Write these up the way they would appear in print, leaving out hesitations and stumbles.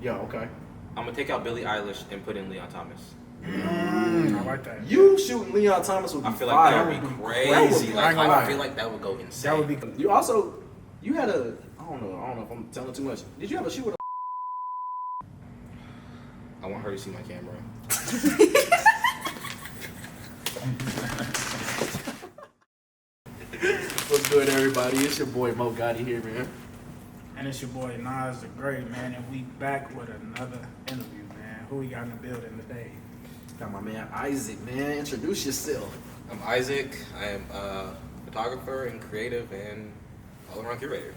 Yeah, okay. I'm gonna take out Billie Eilish and put in Leon Thomas. I like that. You shooting Leon Thomas would be I feel fire. like that would be crazy. Like, I feel like that would go insane. That would be. You had a, I don't know if I'm telling too much. Did you have a shoot with a? I want her to see my camera. What's good, everybody? It's your boy Mo Gotti here, man. And it's your boy Nas the Great, man, and we back with another interview, man. Who we got in the building today? Got my man Isaac, man. Introduce yourself. I'm Isaac. I am a photographer and creative and all-around curator.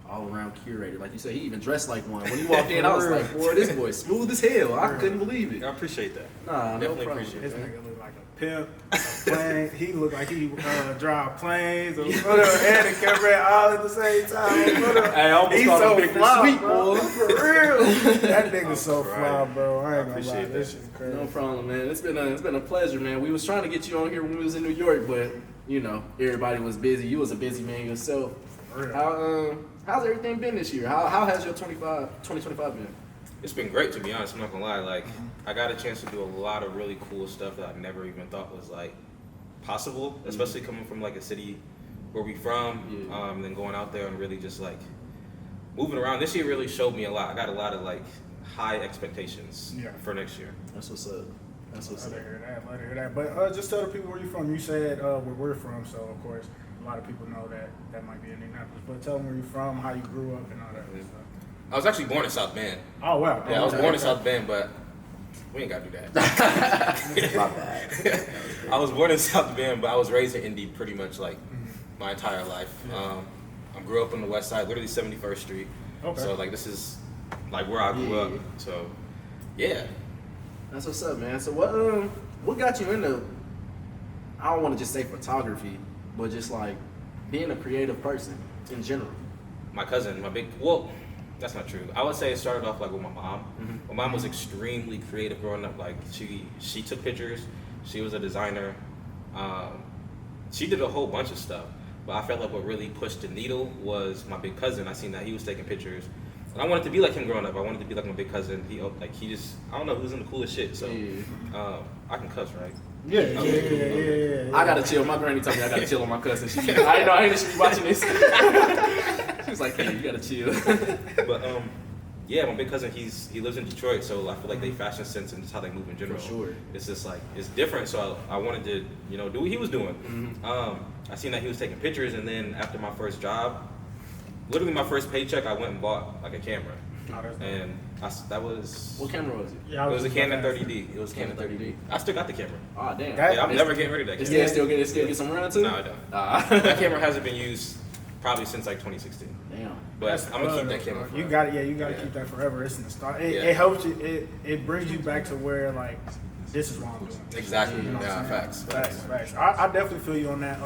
All around curator. Like you said, he even dressed like one. When he walked in, I was like, boy, this boy smooth as hell. I couldn't believe it. I appreciate that. Nah, Definitely no problem. appreciate This that. nigga look like a pimp, a plane. He look like he drive planes or whatever, and a camera all at the same time. Hey, I almost He's called so him Big fly, Sweet, bro. boy. For real. That nigga's so Right. fly, bro. I ain't gonna lie. appreciate This that. shit's crazy. No problem, man. It's been a pleasure, man. We was trying to get you on here when we was in New York, but you know, everybody was busy. You was a busy man yourself. For real. How's everything been this year? How has your 2025 been? It's been great, to be honest. I'm not gonna lie. Like, I got a chance to do a lot of really cool stuff that I never even thought was like possible, especially coming from like a city where we from, and then going out there and really just like moving around. This year really showed me a lot. I got a lot of like high expectations for next year. That's what's up. That's what's Let up. her hear that. But just tell the people where you're from. You said where we're from, so of course a lot of people know that might be Indianapolis. But tell them where you're from, how you grew up, and all that good stuff. I was actually born in South Bend. Oh wow. Yeah, I was born in South Bend, but we ain't gotta do that. My bad. I was born in South Bend, but I was raised in Indy pretty much like my entire life. I grew up on the west side, literally 71st Street. Okay. So like this is like where I grew up. So yeah. That's what's up, man. So what got you into? I don't want to just say photography, but just like being a creative person in general. My cousin, that's not true. I would say it started off like with my mom. My mom was extremely creative growing up. Like she took pictures. She was a designer. She did a whole bunch of stuff. But I felt like what really pushed the needle was my big cousin. I seen that he was taking pictures. And I wanted to be like him growing up. I wanted to be like my big cousin. He just, I don't know, he was in the coolest shit. So I can cuss, right? Yeah. I gotta chill. My granny told me I gotta chill on my cousin. I didn't know she was watching this. She was like, hey, you gotta chill. But yeah, my big cousin, he lives in Detroit, so I feel like they fashion sense and just how they move in general. For sure. It's just like, it's different, so I wanted to, do what he was doing. I seen that he was taking pictures, and then after my first job, literally my first paycheck, I went and bought like a camera. And that was... What camera was it? It was a Canon 30D. It was Canon 30D. I still got the camera. Oh, damn. Yeah, I'm never getting rid of that camera. It still get some run too? No, I don't. That camera hasn't been used probably since like 2016. Damn. But I'm gonna keep that camera. You got it. You got to keep that forever. It's in the start. Yeah. It helps you. It brings you back to where like this is what I'm doing. Exactly. You know what I'm Yeah, saying? facts. I definitely feel you on that.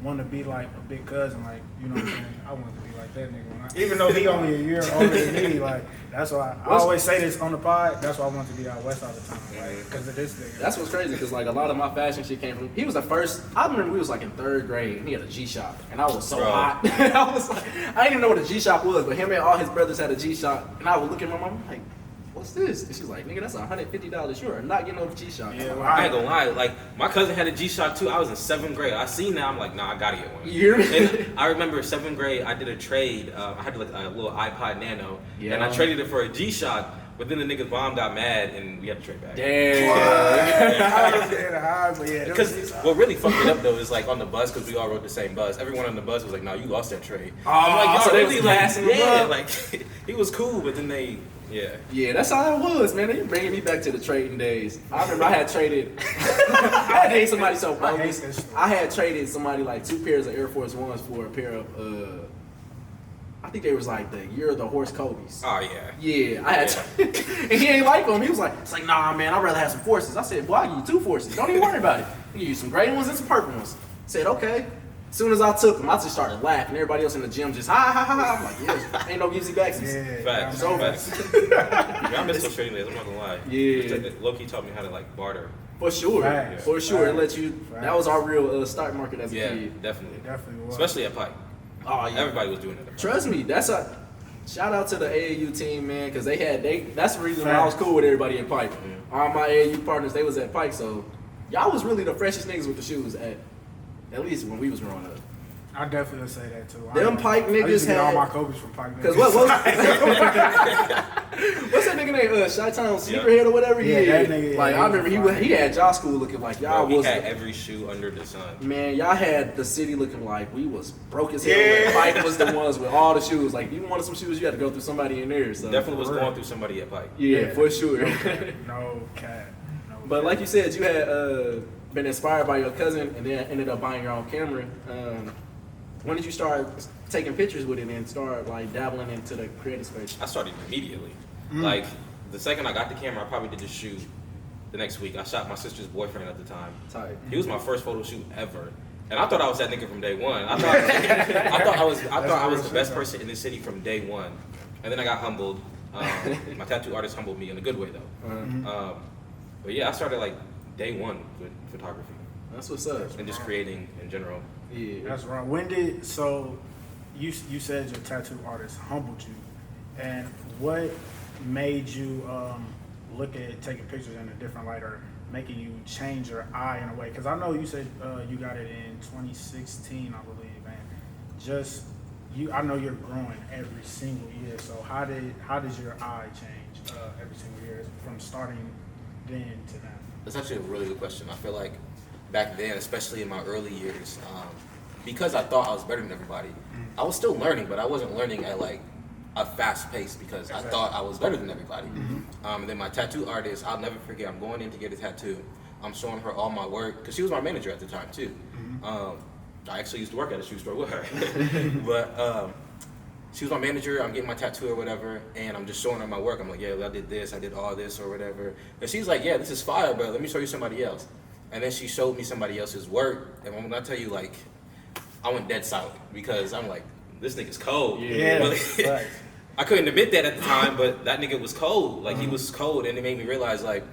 Want to be like a big cousin, like you know what I'm saying. I want to be like that nigga. Even though he only a year older than me, like that's why I always say this on the pod. That's why I want to be out west all the time, like because of this nigga. That's what's crazy, because like a lot of my fashion shit came from, he was the first, I remember we was like in 3rd grade, and he had a G-Shock, and I was so hot. I was like, I didn't even know what a G-Shock was, but him and all his brothers had a G-Shock, and I would look at my mom, like, what's this? And she's like, nigga, that's $150. You are not getting no G-Shock. Yeah, I ain't gonna lie, like my cousin had a G-Shock too. I was in 7th grade. I seen that, I'm like, nah, I gotta get one. You hear me? And I remember 7th grade, I did a trade. I had like a little iPod Nano, and I traded it for a G-Shock. But then the nigga's mom got mad, and we had to trade back. Damn. Because what really fucked it up though is like on the bus, because we all rode the same bus. Everyone on the bus was like, "Nah, you lost that trade." I'm like, so "Y'all they really was like, gassing him yeah, up? like he was cool, but then they, yeah." Yeah, that's how it was, man. They bringing me back to the trading days. I remember I had traded, I had traded somebody so bogus. I had traded somebody like 2 pairs of Air Force Ones for a pair of, I think they was like the Year of the Horse Kobe's. Oh yeah. Yeah, I had, and he ain't like them. He was like, it's like, nah, man, I'd rather have some forces. I said, well, I'll give you 2 forces. Don't even worry about it. I'll give you some gray ones and some purple ones. I said, okay. As soon as I took them, I just started laughing. Everybody else in the gym just, ha, ha, ha, ha. I'm like, yes, ain't no easy backsies. Facts. It's over. Facts. Yeah, I miss those trading days. I'm not gonna lie. Yeah. Low-key taught me how to like barter. For sure. Facts. For sure. It Facts. lets you, that was our real stock market as a Yeah, kid. definitely. Definitely was. Especially at Pike. Oh, yeah. Everybody was doing it. At Pike. Trust me, that's a, shout out to the AAU team, man, because that's the reason why I was cool with everybody at Pike. All my AAU partners, they was at Pike, so y'all was really the freshest niggas with the shoes at least when we was growing up. I definitely would say that too. Them Pike niggas I used to get all had- my Kobe's from Pike. Cause what's that nigga name? Chi-Town Sneakerhead or whatever. Yeah, that nigga. Like I remember he had y'all school looking like y'all Bro, was. he had every shoe under the sun. Man, y'all had the city looking like we was broke as hell. Yeah. Pike was the ones with all the shoes. Like, if you wanted some shoes, you had to go through somebody in there. So. Definitely was going through somebody at Pike. Yeah, for sure. No cat. But like you said, you had been inspired by your cousin and then ended up buying your own camera. When did you start taking pictures with it and start like dabbling into the creative space? I started immediately. Like, the second I got the camera, I probably did the shoot the next week. I shot my sister's boyfriend at the time. Tight. He was my first photo shoot ever. And I thought I was that nigga from day one. I thought I was the best person in the city from day one. And then I got humbled. My tattoo artist humbled me in a good way though. But yeah, I started like day one with photography. That's what's up. And just creating in general. Yeah. That's right. You said your tattoo artist humbled you, and what made you look at taking pictures in a different light or making you change your eye in a way? Because I know you said you got it in 2016, I believe, and I know you're growing every single year. So how does your eye change every single year from starting then to now? That's actually a really good question. I feel like back then, especially in my early years, because I thought I was better than everybody, I was still learning, but I wasn't learning at like a fast pace because I thought I was better than everybody. And then my tattoo artist, I'll never forget, I'm going in to get a tattoo. I'm showing her all my work, because she was my manager at the time too. I actually used to work at a shoe store with her. But she was my manager, I'm getting my tattoo or whatever, and I'm just showing her my work. I'm like, yeah, I did this, I did all this or whatever. And she's like, yeah, this is fire, but let me show you somebody else. And then she showed me somebody else's work, and when I tell you, like, I went dead silent because I'm like, this nigga's cold. Yeah. Right. I couldn't admit that at the time, but that nigga was cold. Like, he was cold, and it made me realize, like,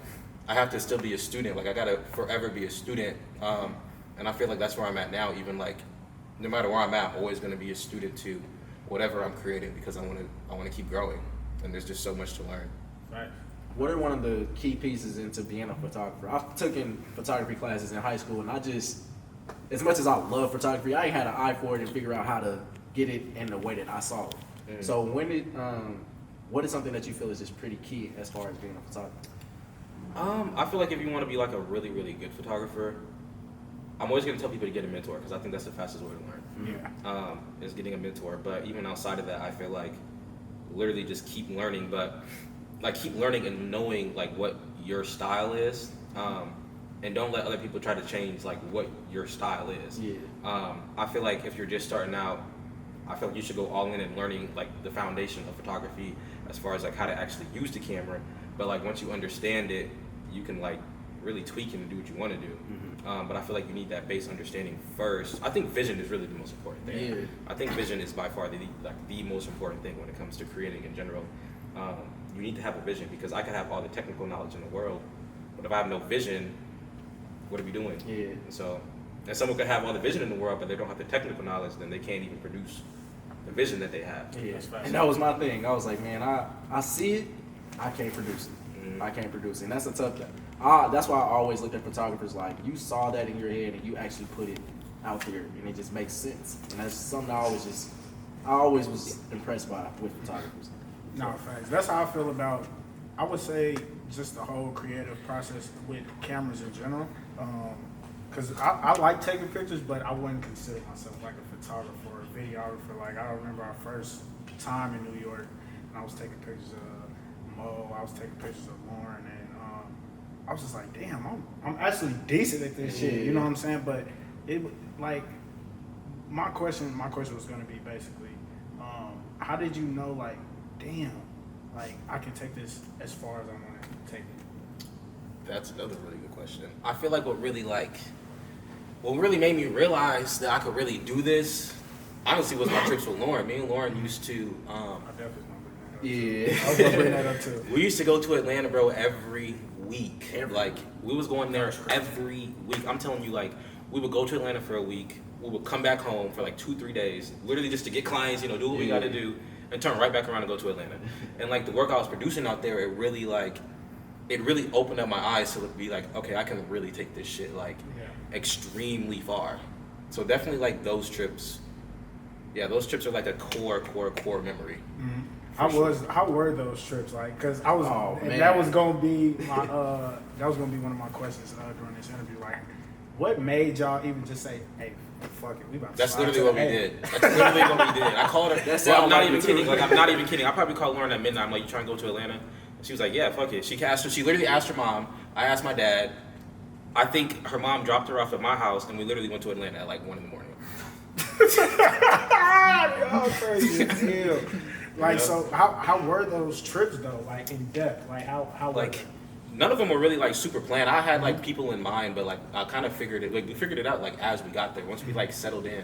I have to still be a student. Like, I gotta forever be a student. And I feel like that's where I'm at now. Even like, no matter where I'm at, I'm always gonna be a student to whatever I'm creating because I wanna keep growing, and there's just so much to learn. Right. What are one of the key pieces into being a photographer? I took in photography classes in high school, and I just, as much as I love photography, I ain't had an eye for it and figure out how to get it in the way that I saw it. So what is something that you feel is just pretty key as far as being a photographer? I feel like if you want to be like a really, really good photographer, I'm always going to tell people to get a mentor because I think that's the fastest way to learn. Yeah. Is getting a mentor. But even outside of that, I feel like literally just keep learning, but like keep learning and knowing like what your style is, and don't let other people try to change like what your style is. I feel like if you're just starting out, I feel like you should go all in and learning like the foundation of photography as far as like how to actually use the camera. But like once you understand it, you can like really tweak it and do what you want to do. But I feel like you need that base understanding first. I think vision is really the most important thing. I think vision is by far the most important thing when it comes to creating in general. You need to have a vision because I can have all the technical knowledge in the world, but if I have no vision, what are we doing? And someone could have all the vision in the world, but they don't have the technical knowledge, then they can't even produce the vision that they have. And that was my thing. I was like, man, I see it, I can't produce it. I can't produce it. And that's a tough thing. That's why I always looked at photographers like, you saw that in your head and you actually put it out there and it just makes sense. And that's something I always was impressed by with photographers. No, facts. That's how I feel about, I would say, just the whole creative process with cameras in general. Because I like taking pictures, but I wouldn't consider myself like a photographer or a videographer. Like, I remember our first time in New York, and I was taking pictures of Mo, I was taking pictures of Lauren, and I was just like, damn, I'm actually decent at this shit, you know what I'm saying? But it, like, my question was gonna be basically, how did you know, like, damn, like, I can take this as far as I want to take it? That's another really good question. I feel like what really made me realize that I could really do this, honestly, was my trips with Lauren. Me and Lauren used to, I definitely want to bring that up. Yeah. I was gonna bring that up too. We used to go to Atlanta, bro, every week. Like, we was going there every week. I'm telling you, like, we would go to Atlanta for a week. We would come back home for like 2-3 days, literally just to get clients, do what we got to do. and turn right back around and go to Atlanta. And like the work I was producing out there, it really opened up my eyes to be like, okay, I can really take this shit like extremely far. So definitely like those trips. Yeah, those trips are like a core memory. Mm-hmm. How were those trips like? Because I was, man. that was gonna be my, that was gonna be one of my questions during this interview. Like, what made y'all even just say, "Hey, fuck it, we about to"? That's literally what we did. That's literally what we did. I called her. I'm not even kidding. Like, I'm not even kidding. I probably called Lauren at midnight. I'm like, "You trying to go to Atlanta?" And she was like, "Yeah, fuck it." She literally asked her mom. I asked my dad. I think her mom dropped her off at my house, and we literally went to Atlanta at like 1 a.m. Y'all crazy as hell. Like, so how were those trips though? Like in depth, like how like none of them were really like super planned. I had like people in mind, but like I kind of figured it. Like we figured it out like as we got there. Once we like settled in,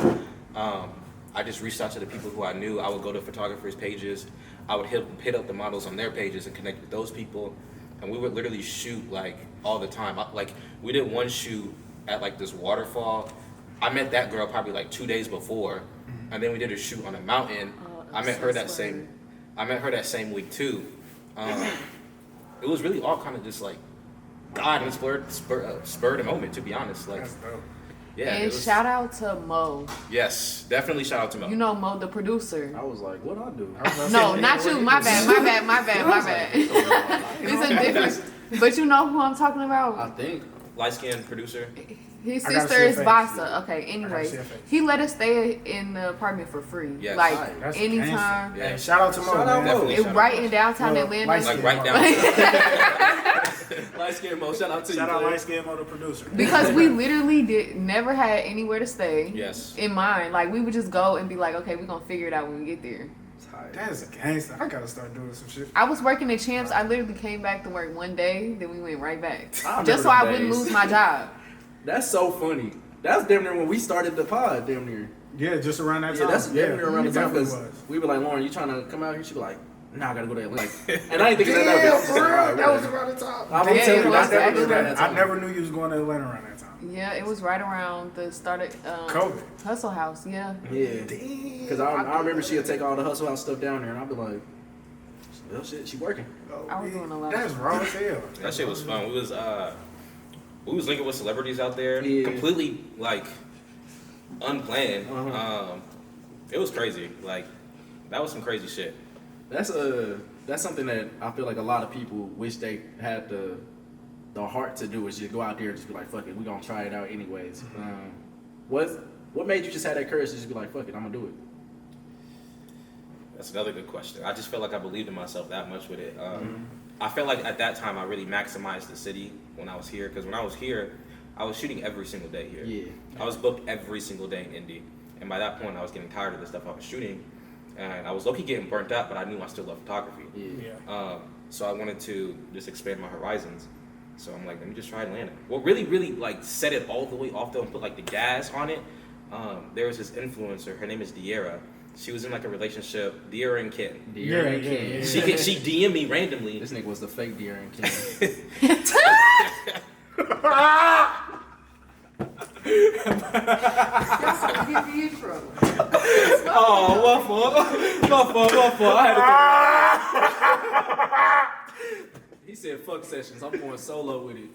I just reached out to the people who I knew. I would go to photographers' pages. I would hit up the models on their pages and connect with those people, and we would literally shoot like all the time. Like we did one shoot at like this waterfall. I met that girl probably like 2 days before, and then we did a shoot on a mountain. I met her that same week too. It was really all kind of just like God spurred a moment, to be honest. Like, that's dope. yeah. And shout out to Mo. Yes, definitely shout out to Mo. You know Mo, the producer. I was like, what I do? No, not you. My bad. It's a difference. But you know who I'm talking about? I think. Light-skinned producer. His I gotta sister see is her face. Vasa. Okay, anyways. see her face. He let us stay in the apartment for free. Yes. Like, That's anytime. Yeah. Hey, shout out to Mo. Shout out man. Mo. It's right in downtown Well, Atlanta. light-skinned Like right down. Light skin Mo, shout out to you. Shout out player. Light Skin Mo, the producer. Because we literally never had anywhere to stay. Yes. In mind. Like, we would just go and be like, okay, we're going to figure it out when we get there. That's gangster. I gotta start doing some shit. I was working at Champs. I literally came back to work one day, then we went right back. I Just so remember I them wouldn't days. lose my job. That's so funny. That's damn near when we started the pod, damn near. Yeah, just around that Yeah, time. that's damn near around the it time definitely because was. we were like, Lauren, you trying to come out here? She'd be like, nah, I gotta go to Atlanta. And I ain't thinking that. I was just like, all right, that was whatever. around the time. I'm Yeah, telling it you, was I never actually. knew that. I never knew you was going to Atlanta around that time. Yeah, it was right around the start of COVID. Hustle House, yeah. Yeah. Because I remember she'd take all the Hustle House stuff down there, and I'd be like, well, shit, she working. I was doing a lot. That's raw as hell. That shit was fun. We was linking with celebrities out there, Yeah. completely like unplanned. Uh-huh. It was crazy. Like that was some crazy shit. That's something that I feel like a lot of people wish they had the heart to do, is just go out there and just be like, fuck it, we gonna try it out anyways. What made you just have that courage to just be like, fuck it, I'm gonna do it? That's another good question. I just felt like I believed in myself that much with it. I felt like at that time I really maximized the city when I was here, because when I was here, I was shooting every single day here. Yeah. I was booked every single day in Indy, and by that point I was getting tired of the stuff I was shooting, and I was low-key getting burnt out, but I knew I still loved photography. Yeah. So I wanted to just expand my horizons. So I'm like, let me just try Atlanta. What really like set it all the way off though and put like the gas on it, there was this influencer, her name is Diera. She was in like a relationship, Diera and Ken. De'Aaron and Ken. She DM'd me randomly. This nigga was the fake De'Aaron Ken. Get me in trouble. Oh, my fault. He said, fuck sessions. I'm going solo with it.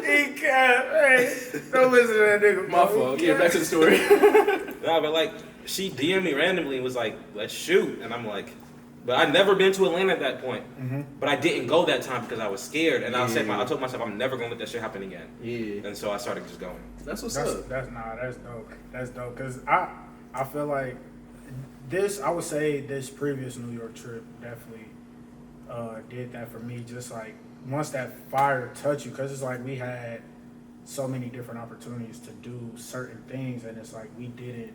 He can't. Hey, don't listen to that nigga. My fault. Yeah, back to the story. No, but like she DM'd me randomly and was like, let's shoot. And I'm like, but I'd never been to Atlanta at that point. But I didn't go that time because I was scared. And I told myself I'm never gonna let that shit happen again. Yeah. And so I started just going. That's what's That's up. dope. That's dope. Cause I feel like I would say this previous New York trip definitely did that for me. Just like once that fire touched you, cause it's like we had so many different opportunities to do certain things, and it's like we didn't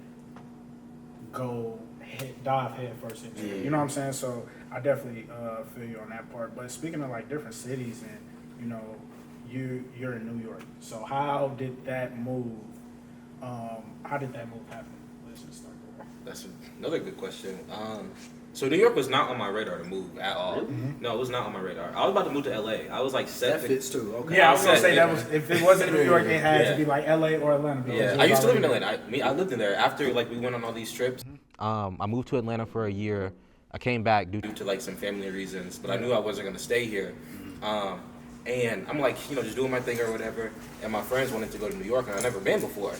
go dive head first into it. You know what I'm saying? So I definitely feel you on that part. But speaking of like different cities, and you know, you're in New York. So how did that move? How did that move happen? Let's just start there. That's another good question. So New York was not on my radar to move at all. Really? No, it was not on my radar. I was about to move to LA. I was like set. That fits too. Okay. Yeah, I was gonna say Yeah. that was if it wasn't New York, it had to be like LA or Atlanta. because Yeah, it I was used to live in already- Atlanta. I lived in there after like we went on all these trips. I moved to Atlanta for a year, I came back due to like some family reasons, but I knew I wasn't gonna stay here. And I'm like, just doing my thing or whatever. And my friends wanted to go to New York, and I've never been before.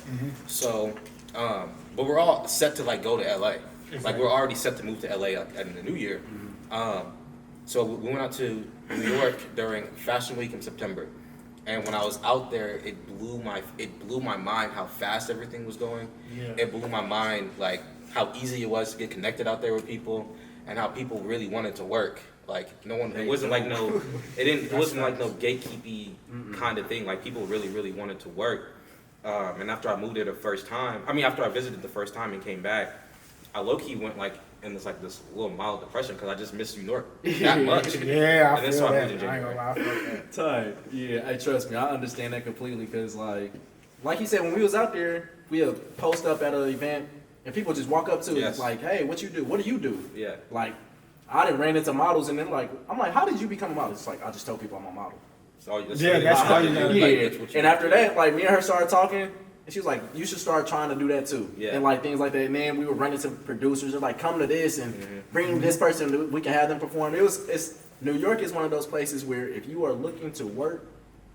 So, but we're all set to like go to LA. Like we're already set to move to LA like, in the new year. So we went out to New York during Fashion Week in September. And when I was out there, it blew my mind how fast everything was going. Yeah. It blew my mind like how easy it was to get connected out there with people, and how people really wanted to work. Like it wasn't like no gatekeepy kind of thing. Like people really, really wanted to work. And after I moved there after I visited the first time and came back, I low-key went like in this little mild depression because I just missed New York that much. Yeah, I and feel then that. moved in I ain't gonna lie, I feel that. Tight. Yeah, hey, trust me, I understand that completely because, like you said, when we was out there, we would post up at an event and people just walk up to us like, hey, what you do? What do you do? Yeah. Like, I done ran into models and then I'm like, how did you become a model? It's like, I just tell people I'm a model. That's all That's all you know. Yeah. And after that, like, me and her started talking. And she was like, you should start trying to do that too. Yeah. And like things like that. And then we were running to producers. They're like, come to this and bring this person. We can have them perform. New York is one of those places where if you are looking to work,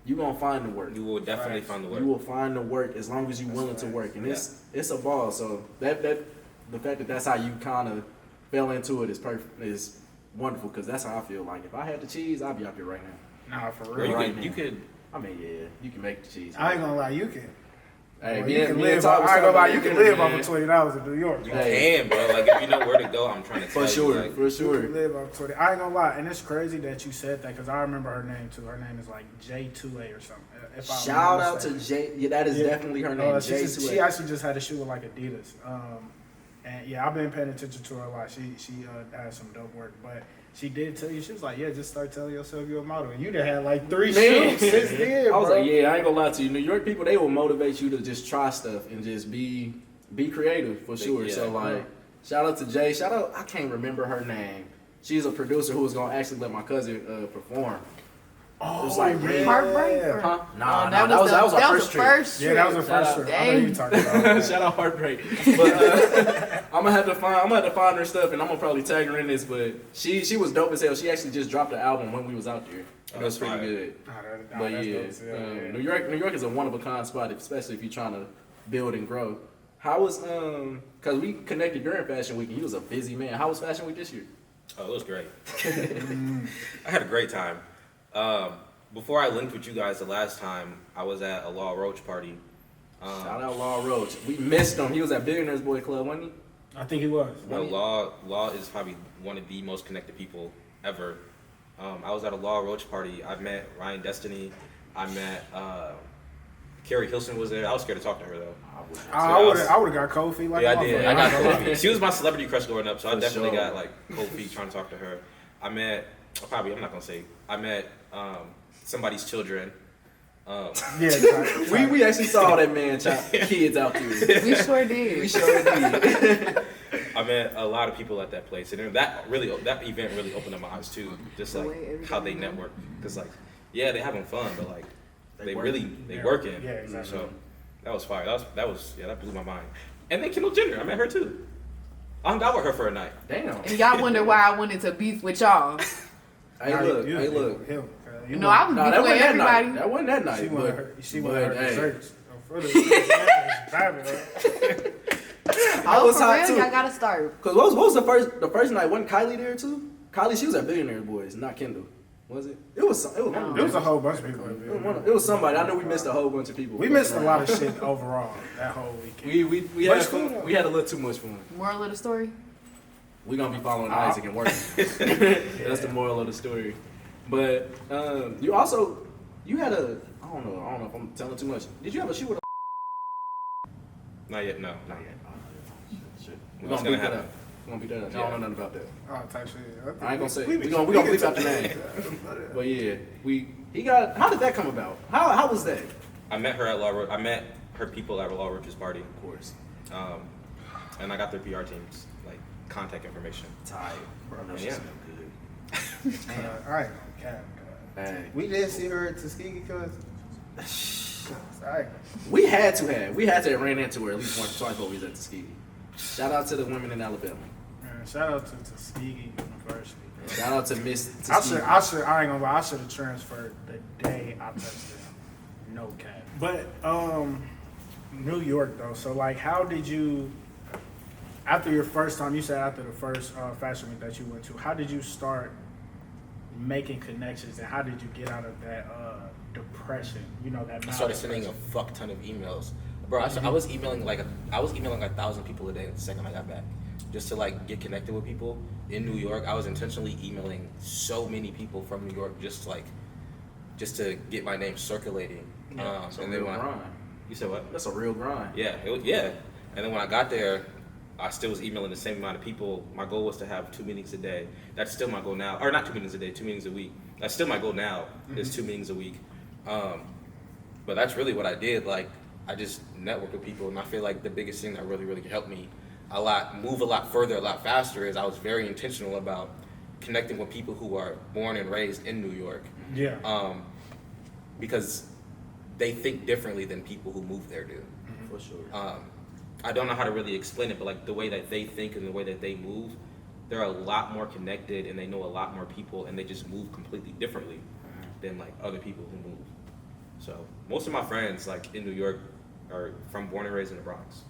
you're going to find the work. You will definitely find the work. You will find the work as long as you're willing to work. And it's a ball. So the fact that that's how you kind of fell into it is wonderful because that's how I feel. Like if I had the cheese, I'd be out there right now. Nah, for Bro, real. you could. I mean, yeah, you can make the cheese. I ain't gonna lie, you can. Hey, Well, me you and- can me and live. Todd I was ain't gonna lie, talking you about can it, live man. off of $20 in New York. You bro. can, bro. Like if you know where to go, I'm trying to tell For sure, you. Like, for You sure. can live off 20. I ain't gonna lie, and it's crazy that you said that because I remember her name too. Her name is like J2A or something. If I'm Shout not out to mistaken. J. Yeah, that is Yeah. definitely her name. She actually just had a shoe with like Adidas. And yeah, I've been paying attention to her a lot. She has some dope work, but she did tell you, she was like, yeah, just start telling yourself you're a model. And you done had like 3 Man. shoots since then, I was bro. like, yeah, I ain't gonna lie to you. New York people, they will motivate you to just try stuff and just be creative for sure. Yeah. So like, shout out to Jay. Shout out, I can't remember her name. She's a producer who was gonna actually let my cousin perform. Oh, It was like, yeah. Heartbreak? Or? Huh? Oh, Nah, that was our first trip. Yeah, that was the Shout first out. trip. I know you talking about that. Shout out Heartbreak. But I'm gonna have to find her stuff and I'm gonna probably tag her in this. But she was dope as hell. She actually just dropped the album when we was out there. It was pretty fire. good. Nah, But that's yeah, dope as hell, yeah. New York is a one of a kind spot, especially if you're trying to build and grow. How was cause we connected during Fashion Week and he was a busy man. How was Fashion Week this year? oh, it was great. I had a great time. Before I linked with you guys the last time, I was at a Law Roach party. Shout out Law Roach. We missed him. He was at Billionaires Boy Club, wasn't he? I think he was. Law is probably one of the most connected people ever. I was at a Law Roach party. I met Ryan Destiny. I met Carrie Hilson was there. I was scared to talk to her though. I would have got cold feet like Yeah, a I did. motherfucker. I got ain't gonna cold feet. She was my celebrity crush growing up, so I For definitely sure. got like cold feet trying to talk to her. I met I'm not gonna say. I met somebody's children. Yeah, We actually saw that man kids out there. We sure did. We sure did. I met a lot of people at that place, and that event really opened up my eyes too. Just The like way everybody how they knows. network, because like yeah, they having fun, but like they working. working. Yeah, exactly. So that was fire. That blew my mind. And then Kendall Jenner, I met her too. I hung out with her for a night. Damn. And y'all wonder why I went into beef with y'all. Hey look. No, I was Nah, beefing with that everybody. night. That wasn't that night. She wanted her but, hey. desserts. Oh, was for hot, real? too. Y'all gotta start. Cause what was the first night? Wasn't Kylie there too? Kylie, she was at Billionaire Boys, not Kendall. Was it? It was It was a whole bunch of people. It was somebody. I know we missed a whole bunch of people. We missed a lot of shit overall that whole weekend. We But had it's cool, fun. though. We had a little too much fun. Moral of the story? We gonna be following Isaac and working. That's the moral of the story. But you had a I don't know if I'm telling too much. Did you have a shoe with a Not yet, no. Not yet. Shit. We're What's gonna gonna beat that happen? up. We're gonna beat that up. Yeah. I don't know nothing about that. Oh, type shit. I ain't gonna say. We gonna bleep out the name. But yeah, how did that come about? How was that? I met her at Law Roach. I met her people at Law Roach's party, Of course. and I got their PR team's like contact information. Tired. Bro, no, she's Yeah. no good. I ain't gonna cap. Hey. We did see her at Tuskegee, cuz. We had to have ran into her at least once or twice while we was at Tuskegee. Shout out to the women in Alabama. man. Shout out to Tuskegee University. Bro. Shout out to Miss. I ain't gonna lie. I should have transferred the day I touched them. No cap. But New York though. So like, how did you? After your first time, you said after the first fashion week that you went to, how did you start making connections, and how did you get out of that depression? You know that. I started sending a fuck ton of emails, bro. I was emailing like 1,000 people a day the second I got back, just to like get connected with people in New York. I was intentionally emailing so many people from New York just to get my name circulating. Yeah, And then when grind. You said what? That's a real grind. Yeah, yeah. And then when I got there, I still was emailing the same amount of people. My goal was to have 2 meetings a day. That's still my goal now. Or not 2 meetings a day, 2 meetings a week. That's still my goal now, is 2 meetings a week. But that's really what I did. Like, I just networked with people, and I feel like the biggest thing that really, really helped me move a lot further, a lot faster, is I was very intentional about connecting with people who are born and raised in New York. Yeah. Because they think differently than people who move there do. For sure. I don't know how to really explain it, but like the way that they think and the way that they move, they're a lot more connected and they know a lot more people and they just move completely differently than like other people who move. So most of my friends like in New York are born and raised in the Bronx.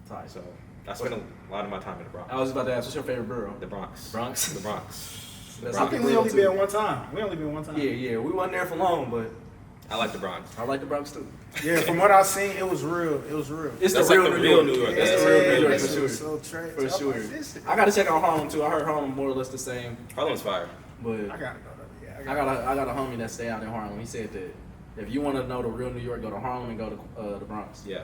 Tight. So I spend a lot of my time in the Bronx. I was about to ask, what's your favorite borough? The Bronx. Bronx? The Bronx. That's I think we only been one time. Yeah, we wasn't there for long, but I like the Bronx. I like the Bronx too. Yeah, from what I've seen, it was real. It's That's the like real the New real York. New York. That's Yeah, the real yeah, New York yeah, for sure. So trash. For sure. This- I gotta check out Harlem too. I heard Harlem more or less the same, Harlem's fire. but I gotta go to. Yeah, I got a homie that stay out in Harlem. He said that if you want to know the real New York, go to Harlem and go to the Bronx. Yeah.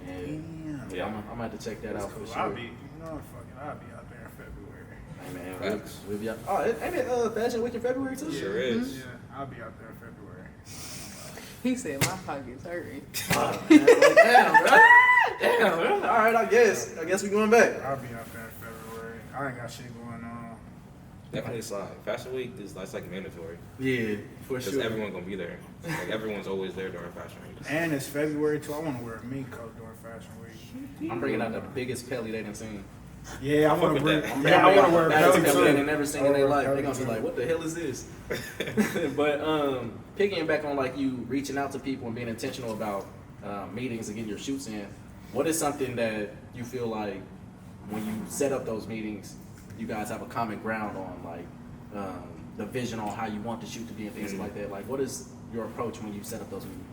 Damn. Yeah, I'm gonna have to check that That's out cool. for sure. I'll be out there in February. Hey man, Facts. we'll be out. Oh, ain't it Fashion Week in February too? Sure is. Yeah, I'll be out there in February. He said my pocket's hurting. Oh, man, like, damn, bro. Damn, bro. All right, I guess we going back. I'll be out there in February. I ain't got shit going on. Definitely slide. Fashion Week that's like mandatory. Yeah, for Because sure. everyone's gonna be there. Like everyone's always there during Fashion Week. And it's February too. I want to wear a mink coat during Fashion Week. I'm bringing out the biggest pelly they done seen. Yeah, I want with to wear. that. Yeah, I want to wear a That's belly a pelly they too. never seen in their life. They're gonna be like, what the hell is this? But picking back on like you reaching out to people and being intentional about meetings and getting your shoots in, what is something that you feel like when you set up those meetings, you guys have a common ground on, like the vision on how you want the shoot to be and things like that? Like, what is your approach when you set up those meetings?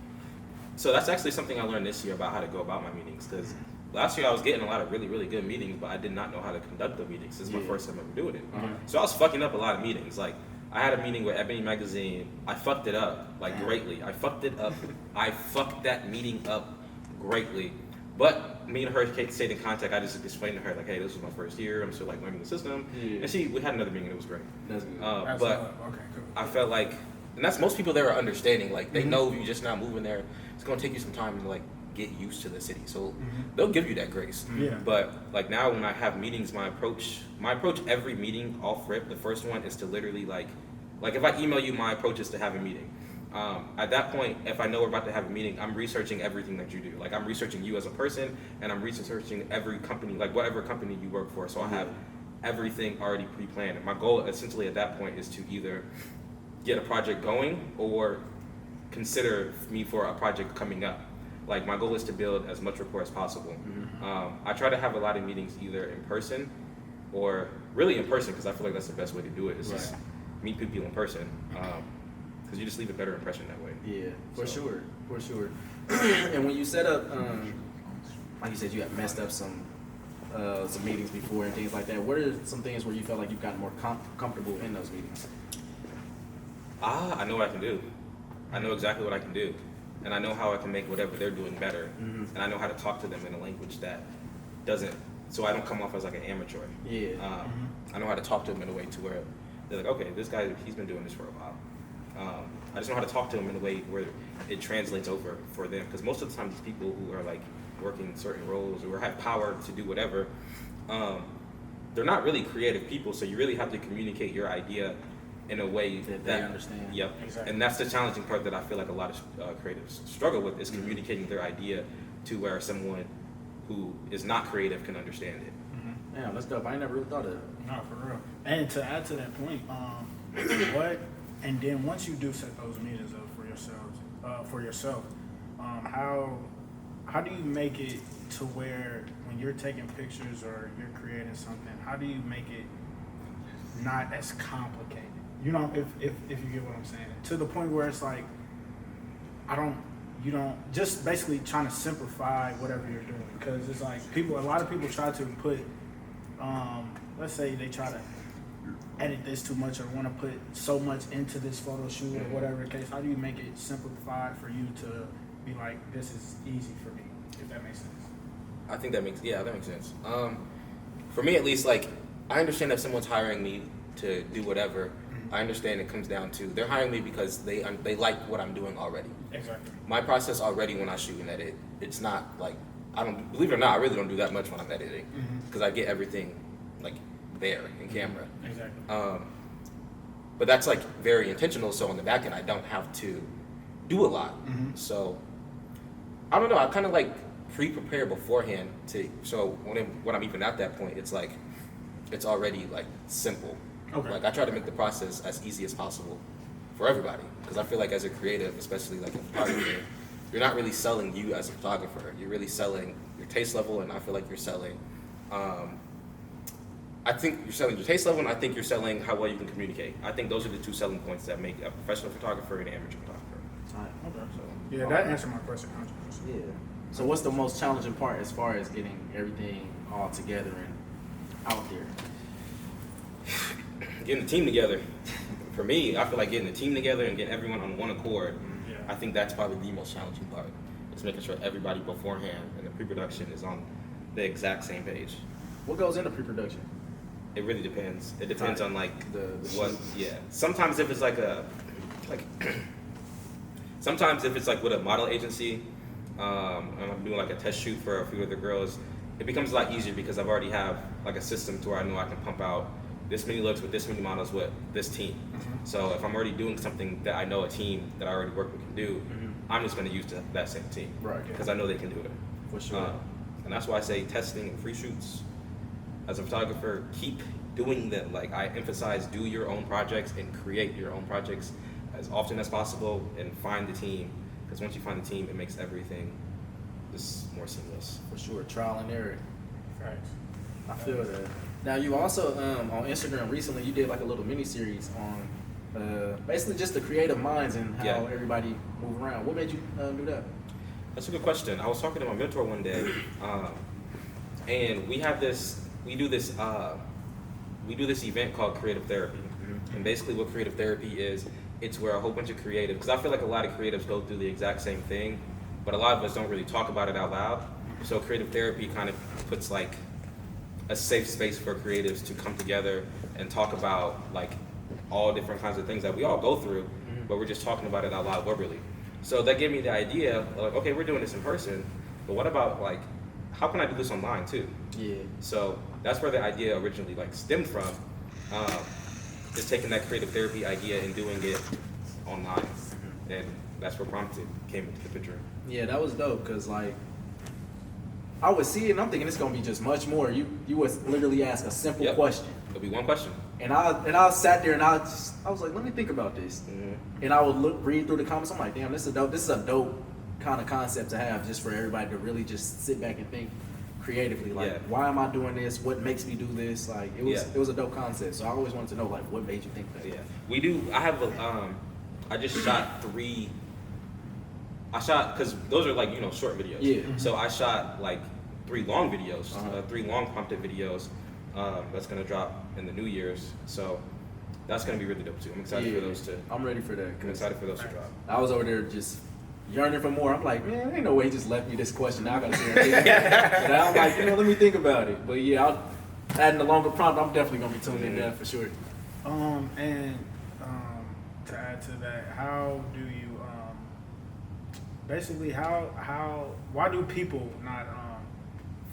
So that's actually something I learned this year about how to go about my meetings. Because last year I was getting a lot of really, really good meetings, but I did not know how to conduct the meetings. This is my first time ever doing it. So I was fucking up a lot of meetings. Like I had a meeting with Ebony Magazine. I fucked it up like greatly. I fucked it up. I fucked that meeting up greatly. But me and her stayed in contact. I just explained to her like, hey, this was my first year. I'm still like learning the system. Yeah. And we had another meeting. It was great. That's good. That's But okay, cool. I felt like, And that's most people there are understanding. Like they know if you're just not moving there, it's gonna take you some time to like get used to the city. So they'll give you that grace. Yeah. But like now when I have meetings, my approach every meeting off rip, the first one is to literally like if I email you, my approach is to have a meeting. At that point, if I know we're about to have a meeting, I'm researching everything that you do. Like I'm researching you as a person, and I'm researching every company, like whatever company you work for. So I have everything already pre-planned. And my goal essentially at that point is to either get a project going or consider me for a project coming up. Like my goal is to build as much rapport as possible. I try to have a lot of meetings either in person or really in person because I feel like that's the best way to do it. Is just meet people in person because you just leave a better impression that way. Yeah, for sure. And when you set up, like you said, you have messed up some meetings before and things like that. What are some things where you felt like you've gotten more comfortable in those meetings? I know what I can do. I know exactly what I can do. And I know how I can make whatever they're doing better. And I know how to talk to them in a language that doesn't, so I don't come off as like an amateur. Yeah. I know how to talk to them in a way to where they're like, okay, this guy, he's been doing this for a while. I just know how to talk to them in a way where it translates over for them. Because most of the time, these people who are like working certain roles or have power to do whatever, they're not really creative people. So you really have to communicate your idea in a way that they understand. Yep. Exactly. And that's the challenging part that I feel like a lot of creatives struggle with is communicating their idea to where someone who is not creative can understand it. Yeah, that's dope. I ain't never really thought of that. No, for real. And to add to that point, and then once you do set those meetings up for yourself, how do you make it to where when you're taking pictures or you're creating something, how do you make it not as complicated? You know, if you get what I'm saying, to the point where it's like, you don't just basically trying to simplify whatever you're doing, because it's like a lot of people try to put, let's say they try to edit this too much or want to put so much into this photo shoot or whatever the case. How do you make it simplified for you to be like, this is easy for me, if that makes sense? I think that makes sense. For me, at least, like, I understand if someone's hiring me to do whatever. I understand it comes down to they're hiring me because they like what I'm doing already. Exactly. My process already when I shoot and edit, it's not like, I don't, believe it or not, I really don't do that much when I'm editing, because I get everything like there in camera. Exactly. But that's like very intentional. So on the back end, I don't have to do a lot. So I don't know. I kind of like pre-prepare beforehand so when I'm even at that point, it's like it's already like simple. Okay. Like I try to make the process as easy as possible for everybody, because I feel like as a creative, especially like a photographer, you're not really selling you as a photographer. You're really selling your taste level, and I feel like you're selling. I think you're selling your taste level, and I think you're selling how well you can communicate. I think those are the two selling points that make a professional photographer and an amateur photographer. Alright, okay. So, Yeah, that answered my question 100%. Yeah. So what's the most challenging part as far as getting everything all together and out there? Getting the team together. For me, I feel like getting the team together and getting everyone on one accord. Yeah. I think that's probably the most challenging part. Is making sure everybody beforehand and the pre-production is on the exact same page. What goes into pre-production? It really depends. It depends on like The what. Yeah. Sometimes if it's like sometimes if it's like with a model agency, and I'm doing like a test shoot for a few of the girls, it becomes a lot easier because I've already have like a system to where I know I can pump out this many looks with this many models with this team. So if I'm already doing something that I know a team that I already work with can do, I'm just going to use that same team. Right. Because I know they can do it. For sure. And that's why I say testing and free shoots. As a photographer, keep doing them. Like I emphasize, do your own projects and create your own projects as often as possible, and find the team. Because once you find the team, it makes everything just more seamless. For sure. Trial and error. Facts. I feel that. Now you also on Instagram recently you did like a little mini series on basically just the creative minds and how everybody move around. What made you do that? That's a good question. I was talking to my mentor one day, and we do this event called Creative Therapy. And basically what creative therapy is, it's where a whole bunch of creatives, because I feel like a lot of creatives go through the exact same thing, but a lot of us don't really talk about it out loud. So creative therapy kind of puts like a safe space for creatives to come together and talk about like all different kinds of things that we all go through, but we're just talking about it out loud verbally. So that gave me the idea, like, okay, we're doing this in person, but what about like, how can I do this online too? Yeah. So that's where the idea originally like stemmed from, just taking that creative therapy idea and doing it online. And that's where Prompted came into the picture. Yeah, that was dope because like I would see it and I'm thinking it's gonna be just much more. You would literally ask a simple question. It'll be one question. And I sat there and I was like, let me think about this. And I would read through the comments. I'm like, damn, this is a dope kind of concept to have just for everybody to really just sit back and think creatively. Like, why am I doing this? What makes me do this? Like, it was a dope concept. So I always wanted to know, like, what made you think that? Yeah, we do. I have I just shot because those are like, short videos. Yeah. So I shot like 3 long videos, 3 long prompted videos. That's gonna drop in the New Year's. So that's gonna be really dope too. I'm excited for those to. I'm ready for that. I'm excited for those to drop. I was over there just yearning for more. I'm like, man, ain't no way he just left me this question. Now I gotta say it. But I'm like, let me think about it. But yeah, adding the longer prompt, I'm definitely gonna be tuned in there for sure. And to add to that, how do you basically why do people not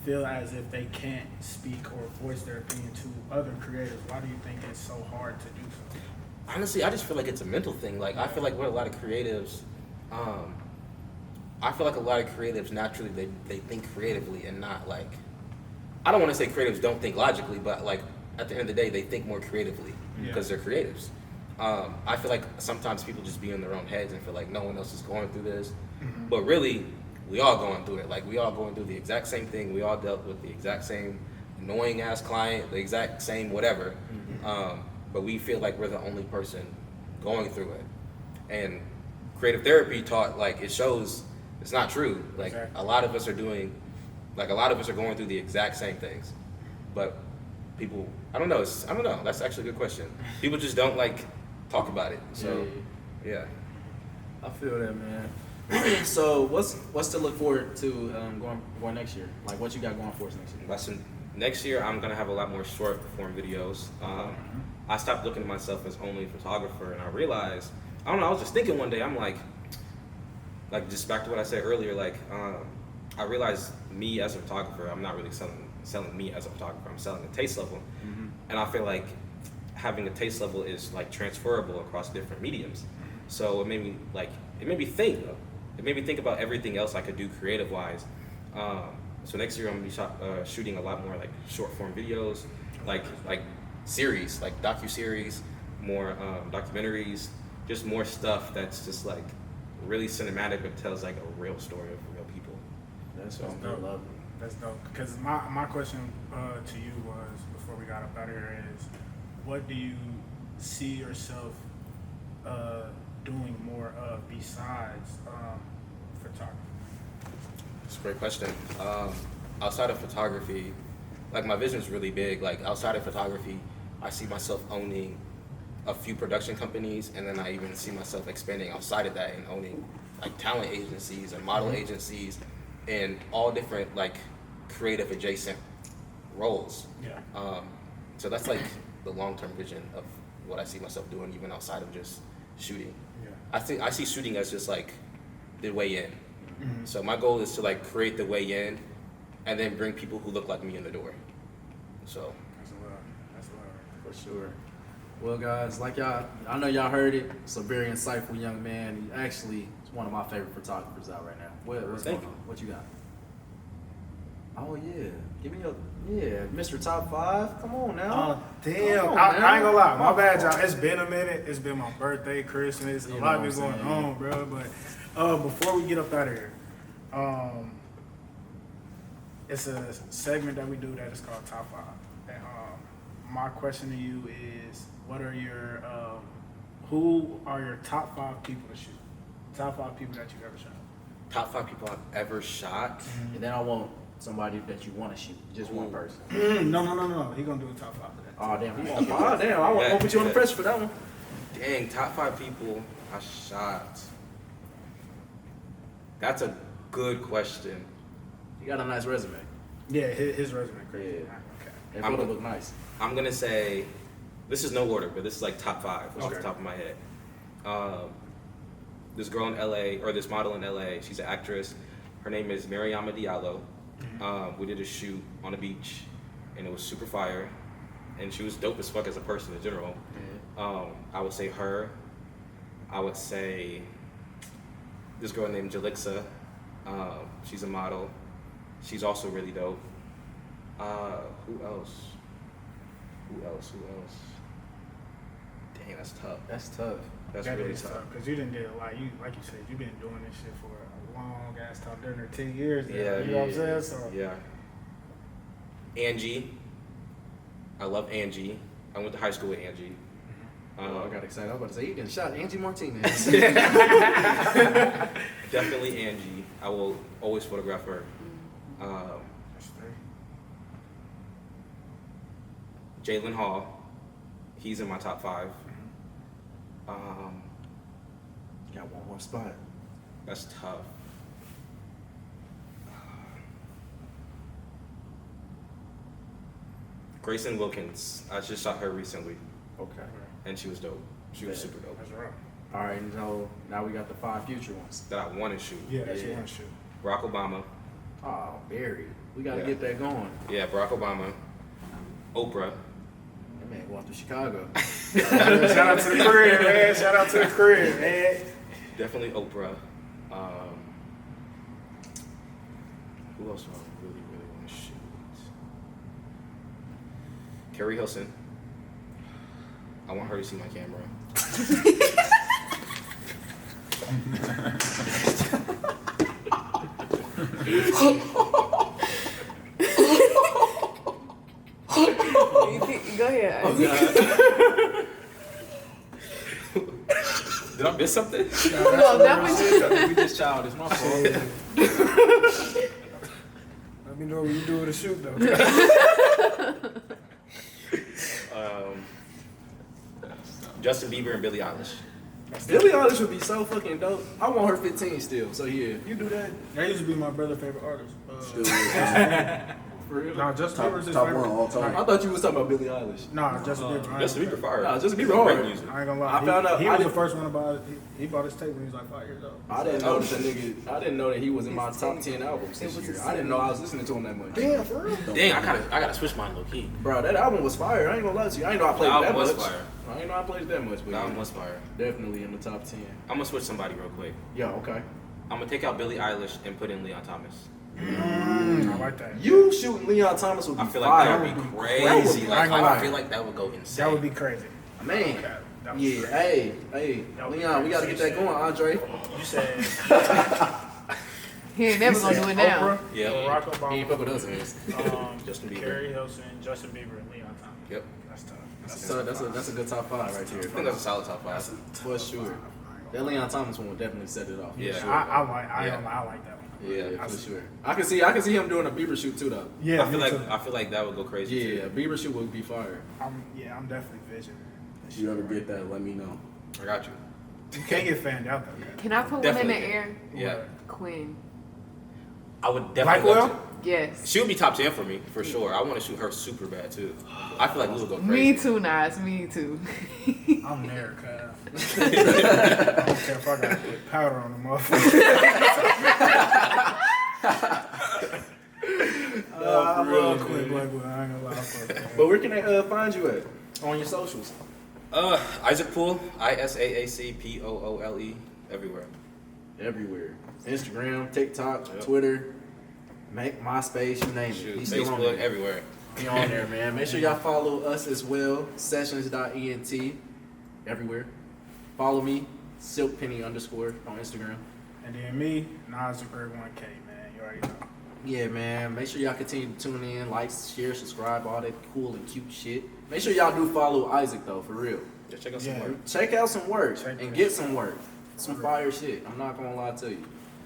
feel as if they can't speak or voice their opinion to other creators? Why do you think it's so hard to do so? Honestly, I just feel like it's a mental thing. Like, I feel like with a lot of creatives, naturally they think creatively and not like I don't want to say creatives don't think logically, but like at the end of the day, they think more creatively because they're creatives. I feel like sometimes people just be in their own heads and feel like no one else is going through this, but really, we all going through it. Like we all going through the exact same thing. We all dealt with the exact same annoying ass client, the exact same whatever. But we feel like we're the only person going through it. And creative therapy taught, like, it shows it's not true. Like a lot of us are going through the exact same things. But people, I don't know. That's actually a good question. People just don't like talk about it. So yeah. I feel that, man. So what's to look forward to going next year? Like what you got going for us next year? Listen, next year I'm gonna have a lot more short form videos. I stopped looking at myself as only a photographer, and I realized, I don't know, I was just thinking one day, I'm like just back to what I said earlier, like I realized me as a photographer, I'm not really selling me as a photographer, I'm selling a taste level. And I feel like having a taste level is like transferable across different mediums. So it made me think about everything else I could do creative wise. So next year I'm gonna be shooting a lot more like short form videos, like Series, like docu-series, more documentaries, just more stuff that's just like really cinematic but tells like a real story of real people. That's That's dope. dope. That's dope. Because my question to you was, before we got up out of here, is what do you see yourself doing more of besides photography? It's a great question. Outside of photography, like my vision's really big. Like outside of photography, I see myself owning a few production companies, and then I even see myself expanding outside of that and owning like talent agencies and model agencies and all different like creative adjacent roles. Yeah. So that's like the long-term vision of what I see myself doing, even outside of just shooting. Yeah. I see shooting as just like the way in. So my goal is to like create the way in, and then bring people who look like me in the door. So That's a lot. For sure. Well, guys, like y'all, I know y'all heard it. It's a very insightful young man. He actually is one of my favorite photographers out right now. What's going on? What you got? Oh yeah, give me Mr. Top 5. Come on now. Oh, damn. Come on, I ain't gonna lie. My Oh, bad, y'all. It's been a minute. It's been my birthday, Christmas. You A know lot what been I'm going saying. on, bro. But before we get up out of here, it's a segment that we do that is called Top 5. And my question to you is, what are your who are your top 5 people to shoot? Top 5 people that you've ever shot. top 5 people I've ever shot. And then I want somebody that you want to shoot, just one person. No. He gonna do a top 5 for that. Oh damn, you want 5? Damn, I won't put you on the pressure for that one. Dang, top 5 people I shot. That's a good question. You got a nice resume. Yeah, his resume crazy. Yeah. Okay. That I'm photo a- look nice. I'm gonna say, this is no order, but this is like top 5, off Okay. the top of my head. This girl in LA, or this model in LA, she's an actress. Her name is Mariama Diallo. We did a shoot on a beach, and it was super fire. And she was dope as fuck as a person in general. I would say her. I would say this girl named Jalixa. She's a model. She's also really dope. Who else? Dang, that's tough. That's tough. That's That really is tough. because you didn't do a lot. You, like you said, you've been doing this shit for a long ass time, during 10 years. Now, Yeah, you know what I'm saying? So Yeah. Angie. I love Angie. I went to high school with Angie. I got excited. I was about to say, you getting shot, Angie Martinez. Definitely Angie. I will always photograph her. that's 3. Jalen Hall. He's in my top 5. Got one more spot. That's tough. Grayson Wilkins. I just shot her recently, Okay. and she was dope. She was Yeah. super dope. That's right. All right, so now we got the 5 future ones. That I want to shoot. Yeah, that's Yeah. your one shoot. Barack Obama. Oh, Barry. We got to Yeah. get that going. Yeah, Barack Obama. Oprah. That man going through Chicago. Shout out to the crib, man. Shout out to the crib, man. Definitely Oprah. Who else do I really want to shoot? Carrie Hilson. I want her to see my camera. Go ahead. Oh, God. Did I miss something? No, that was We just childish. My fault. Let me know what you do with a shoot though. Justin Bieber and Billie Eilish. Billie Eilish would be so fucking dope. I want her 15 still. So yeah, you do that. That used to be my brother's favorite artist. For real. Nah, Justin Bieber's his top favorite. one all time. I thought you was talking about Billie Eilish. Nah, Justin Bieber. Justin Bieber fire. Nah, Justin Bieber Great hard. music. I ain't gonna lie. I found out- He I was the didn't- first one to buy it. He bought his tape when he was like 5 years old. I didn't know that nigga. I didn't know that he was in my top 10 albums this year. I didn't know I was listening to him that much. Damn, for real? Dang, I gotta switch mine low key. Bro, that album was fire. I ain't gonna lie to you. I ain't know I played The it that album was much. fire. I ain't know I played it that much, but That yeah, one was fire. definitely in the top 10. I'm gonna switch somebody real quick. Yeah, okay. I'm gonna take out Billie Eilish and put in Leon Thomas. I like that. You shooting Leon Thomas would be I feel like fire. that would be crazy. I ain't gonna I lie. feel like that would go insane. That would be crazy. Man. That was Yeah, crazy. hey, That would be Leon, we gotta get crazy. that going, Andre. You said he ain't never gonna do it now. Oprah, Yeah. Barack He ain't fuck with Obama, us, man. Justin Bieber. Carrie Hilson, Justin Bieber, and Leon Thomas. Yep. That's tough. So that's a good top 5 right I there. think that's a solid top 5. For sure. That Leon Thomas one will definitely set it off. Yeah. For sure. I I like that one. yeah, for sure. I can see him doing a Bieber shoot too, though. Yeah, I feel me like too. that would go crazy. Yeah, too. Bieber shoot would be fire. I'm definitely visioning. If you ever get that, let me know. I got you. You can't get fanned out though. Can I put one in Definitely. the air? Yeah. Quinn. I would definitely. Blackwell? love Yes. to- She would be top 10 for me for sure. I want to shoot her super bad too. I feel like we would go crazy. Me too, Nas. Me too. I'm there, cuz. I don't care if I gotta put powder on the motherfucker. I love Quinn Blackwell. I ain't gonna lie. I fuck with her. But where can they find you at on your socials? Isaac Poole, ISAACPOOLE, everywhere. Everywhere. Instagram, TikTok, Yep. Twitter, MySpace, you name it. Shoot, He's still on Facebook, there. everywhere. He on there, man. Make sure y'all follow us as well. Sessions.ent everywhere. Follow me, SilkPenny_ on Instagram. And then me, Nas Greg 1K, man. You already know. Yeah, man. Make sure y'all continue to tune in, like, share, subscribe, all that cool and cute shit. Make sure y'all do follow Isaac though, for real. Yeah, check out some Yeah. work. Check out some work Check and that get shit some work. Some fire shit. I'm not gonna lie to you.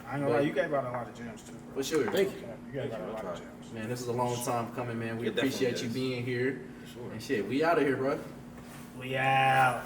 I ain't gonna lie, you gave out a lot of gems too, bro. For sure. Thank you. You gave out a lot of gems. Man, this is a long time coming, man. We It definitely appreciate you is. being here. For sure. And shit, we out of here, bro. We out.